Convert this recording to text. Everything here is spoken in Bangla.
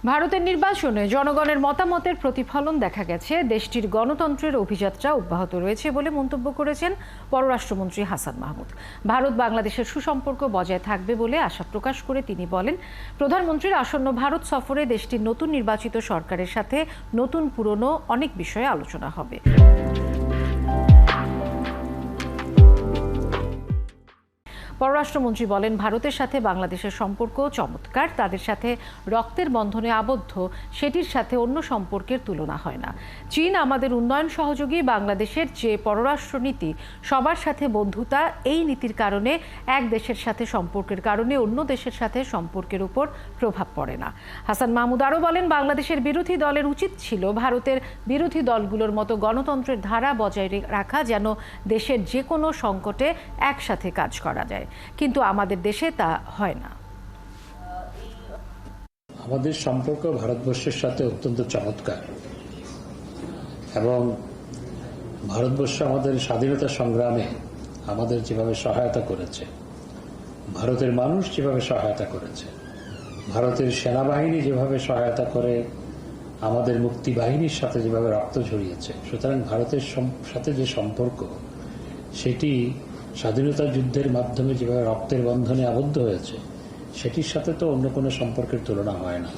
ভারতের নির্বাচনে জনগণের মতামতের প্রতিফলন দেখা গেছে। দেশটির গণতন্ত্রের অভিযাত্রা অব্যাহত রয়েছে বলে মন্তব্য করেছেন পররাষ্ট্রমন্ত্রী হাসান মাহমুদ। ভারত বাংলাদেশের সুসম্পর্ক বজায় থাকবে বলে আশা প্রকাশ করে তিনি বলেন, প্রধানমন্ত্রীর আসন্ন ভারত সফরে দেশটির নতুন নির্বাচিত সরকারের সাথে নতুন পুরনো অনেক বিষয়ে আলোচনা হবে। পররাষ্ট্রমন্ত্রী বলেন, ভারতের সাথে বাংলাদেশের সম্পর্ক চমৎকার, তাদের সাথে রক্তের বন্ধনে আবদ্ধ, সেটির সাথে অন্য সম্পর্কের তুলনা হয় না। চীন আমাদের উন্নয়ন সহযোগী, বাংলাদেশের যে পররাষ্ট্রনীতি সবার সাথে বন্ধুতা, এই নীতির কারণে এক দেশের সাথে সম্পর্কের কারণে অন্য দেশের সাথে সম্পর্কের উপর প্রভাব পড়ে না। হাসান মাহমুদ আরও বলেন, বাংলাদেশের বিরোধী দলের উচিত ছিল ভারতের বিরোধী দলগুলোর মতো গণতন্ত্রের ধারা বজায় রাখা, যেন দেশের যে কোনো সংকটে একসাথে কাজ করা যায়, কিন্তু আমাদের দেশে তা হয় না। আমাদের সম্পর্ক ভারতবর্ষের সাথে অত্যন্ত চমৎকার এবং ভারতবর্ষ আমাদের স্বাধীনতা সংগ্রামে আমাদের যেভাবে সহায়তা করেছে, ভারতের মানুষ যেভাবে সহায়তা করেছে, ভারতের সেনাবাহিনী যেভাবে সহায়তা করে আমাদের মুক্তি বাহিনীর সাথে যেভাবে রক্ত ঝরিয়েছে, সুতরাং ভারতের সাথে যে সম্পর্ক সেটি স্বাধীনতা যুদ্ধের মাধ্যমে যেভাবে রক্তের বন্ধনে আবদ্ধ হয়েছে, সেটির সাথে তো অন্য কোনো সম্পর্কের তুলনা হয় না।